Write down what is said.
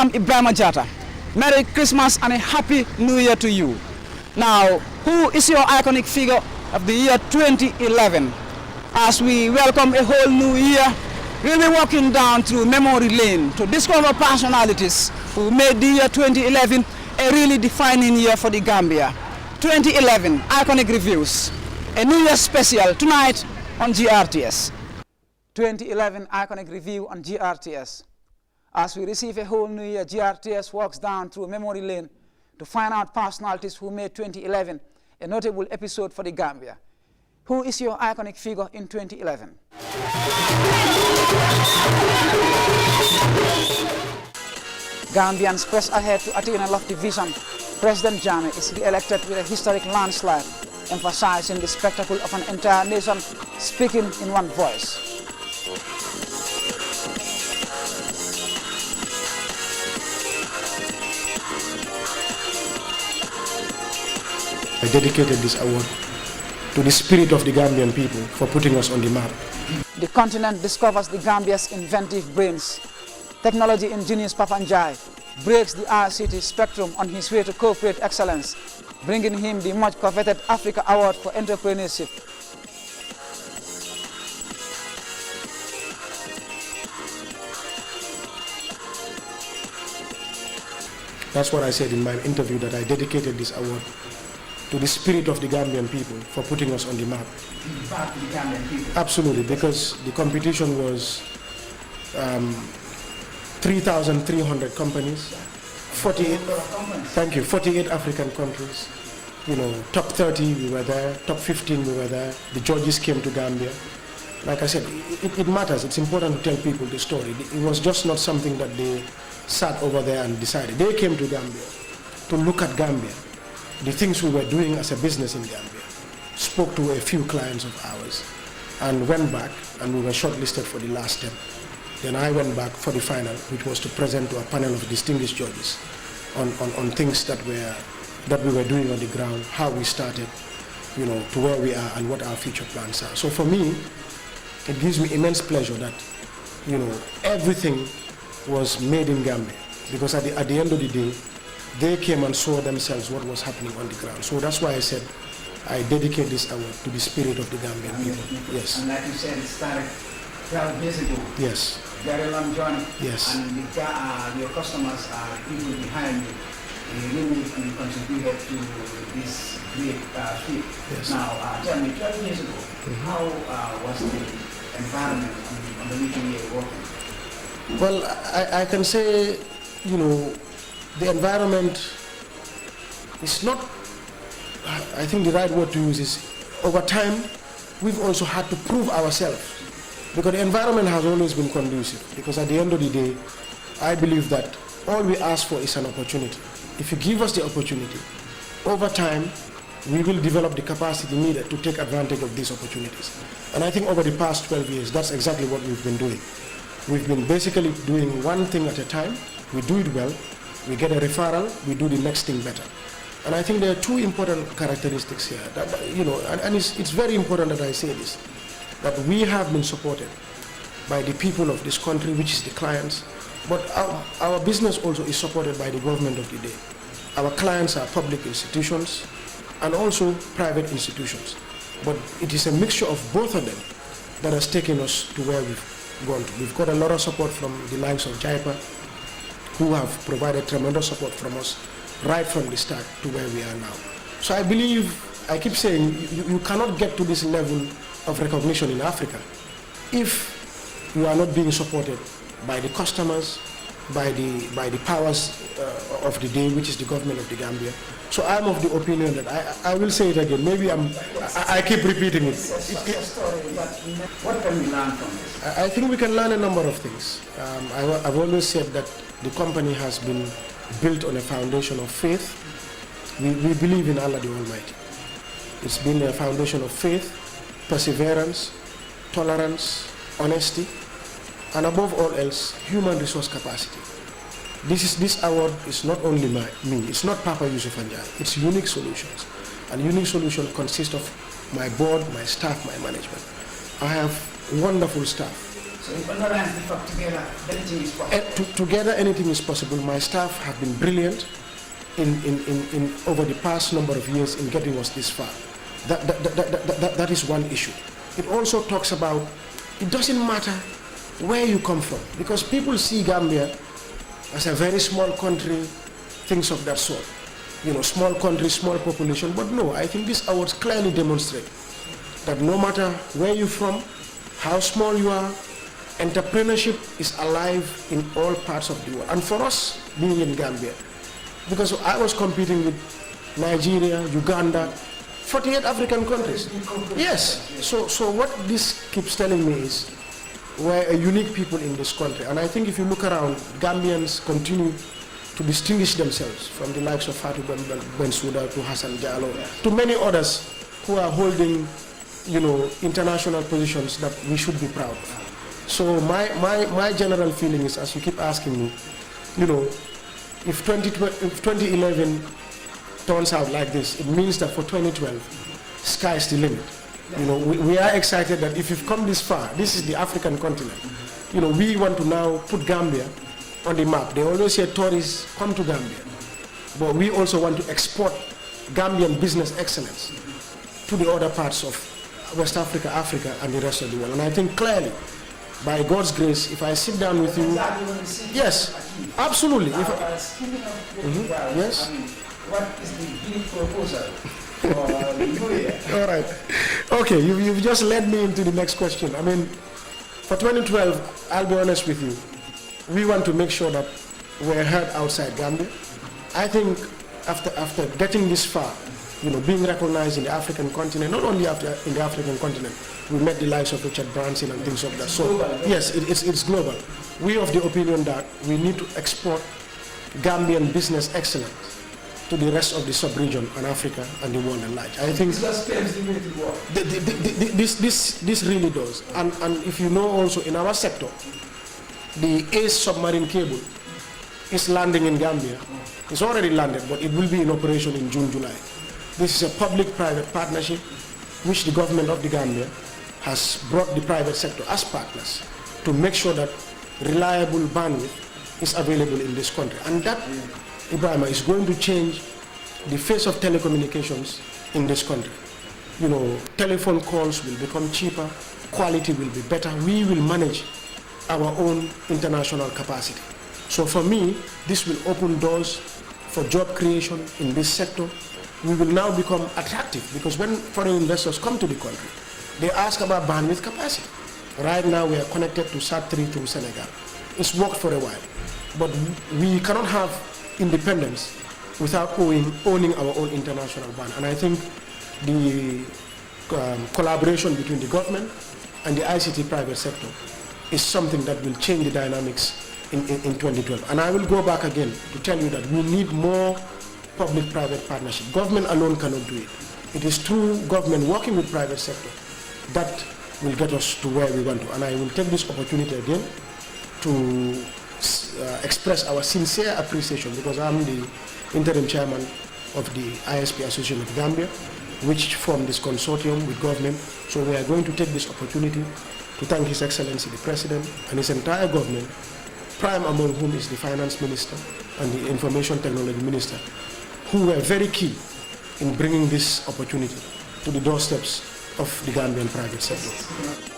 I'm Ibrahim Jata. Merry Christmas and a Happy New Year to you. Now, who is your iconic figure of the year 2011? As we welcome a whole new year, we'll be walking down through memory lane to discover personalities who made the year 2011 a really defining year for the Gambia. 2011 Iconic Reviews, a New Year special tonight on GRTS. 2011 Iconic Review on GRTS. As we receive a whole new year, GRTS walks down through memory lane to find out personalities who made 2011 a notable episode for the Gambia. Who is your iconic figure in 2011? Gambians press ahead to attain a lofty vision. President Njie is re-elected with a historic landslide, emphasizing the spectacle of an entire nation speaking in one voice. I dedicated this award to the spirit of the Gambian people for putting us on the map. The continent discovers the Gambia's inventive brains. Technology ingenious Papa Yusupha Njie breaks the RCT spectrum on his way to corporate excellence, bringing him the much coveted Africa Award for Entrepreneurship. That's what I said in my interview, that I dedicated this award to the spirit of the Gambian people for putting us on the map. The Gambian people. Absolutely, because the competition was 3,300 companies, 48, thank you, 48 African countries. You know, top 30 we were there, top 15 we were there. The judges came to Gambia. Like I said, it matters. It's important to tell people the story. It was just not something that they sat over there and decided. They came to Gambia to look at Gambia, the things we were doing as a business in Gambia, spoke to a few clients of ours, and went back, and we were shortlisted for the last 10. Then I went back for the final, which was to present to a panel of distinguished judges on things that we were doing on the ground, how we started, you know, to where we are and what our future plans are. So for me, it gives me immense pleasure that, you know, everything was made in Gambia, because at the end of the day, they came and saw themselves what was happening on the ground. So that's why I said I dedicate this award to the spirit of the Gambian people. Yes. And like you said, it started 12 years ago. Yes. Very long journey. Yes. And your customers are people behind you. You really contributed to this great feat. Yes. Now, tell me, 12 years ago, how was the environment on the meeting you were working? Well, I can say, you know, the environment is not, I think the right word to use is, over time, we've also had to prove ourselves, because the environment has always been conducive. Because at the end of the day, I believe that all we ask for is an opportunity. If you give us the opportunity, over time, we will develop the capacity needed to take advantage of these opportunities. And I think over the past 12 years, that's exactly what we've been doing. We've been basically doing one thing at a time. We do it well. We get a referral, we do the next thing better. And I think there are two important characteristics here, that, you know, and it's very important that I say this, that we have been supported by the people of this country, which is the clients, but our business also is supported by the government of the day. Our clients are public institutions and also private institutions. But it is a mixture of both of them that has taken us to where we've gone to. We've got a lot of support from the likes of JIPA, who have provided tremendous support from us right from the start to where we are now. So I believe, I keep saying, you cannot get to this level of recognition in Africa if you are not being supported by the customers, by the powers of the day, which is the government of the Gambia. So I'm of the opinion that I will say it again. Maybe I keep repeating it. What can we learn from this? I think we can learn a number of things. I've always said that the company has been built on a foundation of faith. We believe in Allah the Almighty. It's been a foundation of faith, perseverance, tolerance, honesty, and above all else, human resource capacity. This award is not only me, it's not Papa Yusupha Njie, it's Unique Solutions. And Unique Solutions consists of my board, my staff, my management. I have wonderful staff So it underlines the fact together anything is possible. Together anything is possible. My staff have been brilliant in over the past number of years in getting us this far. That is one issue. It also talks about, it doesn't matter where you come from, because people see Gambia as a very small country, things of that sort. You know, small country, small population, but no, I think these awards clearly demonstrate that no matter where you're from, how small you are, entrepreneurship is alive in all parts of the world. And for us, being in Gambia, because I was competing with Nigeria, Uganda, 48 African countries. Yes, so what this keeps telling me is we're a unique people in this country. And I think if you look around, Gambians continue to distinguish themselves from the likes of Fatou Bensouda to Hassan Diallo, to many others who are holding, you know, international positions that we should be proud of. So my general feeling is, as you keep asking me, you know, if 2011 turns out like this, it means that for 2012, sky's the limit. You know, we are excited that if you've come this far, this is the African continent. You know, we want to now put Gambia on the map. They always say tourists come to Gambia, but we also want to export Gambian business excellence to the other parts of West Africa, Africa, and the rest of the world. And I think clearly, by God's grace, if I sit down with you, yes, absolutely. Yes. What is the big proposal for the new year? All right. Okay, you've just led me into the next question. I mean, for 2012, I'll be honest with you, we want to make sure that we're heard outside Gambia. I think after getting this far, you know, being recognized in the African continent, not only in the African continent, we met the likes of Richard Branson and things of that sort. Yes, it's global. We of the opinion that we need to export Gambian business excellence to the rest of the sub-region and Africa and the world at large. I think this really does. And if you know also in our sector, the ACE submarine cable is landing in Gambia. It's already landed, but it will be in operation in June, July. This is a public-private partnership which the government of the Gambia has brought the private sector as partners to make sure that reliable bandwidth is available in this country. And that, Ibrahima, is going to change the face of telecommunications in this country. You know, telephone calls will become cheaper, quality will be better, we will manage our own international capacity. So for me, this will open doors for job creation in this sector. We will now become attractive because when foreign investors come to the country, they ask about bandwidth capacity. Right now we are connected to SAT3 through Senegal. It's worked for a while, but we cannot have independence without owning our own international band. And I think the collaboration between the government and the ICT private sector is something that will change the dynamics in 2012. And I will go back again to tell you that we need more public-private partnership. Government alone cannot do it. It is through government working with private sector that will get us to where we want to. And I will take this opportunity again to express our sincere appreciation, because I'm the interim chairman of the ISP Association of Gambia, which formed this consortium with government. So we are going to take this opportunity to thank His Excellency the President and his entire government, prime among whom is the Finance Minister and the Information Technology Minister, who were very key in bringing this opportunity to the doorsteps of the Gambian private sector.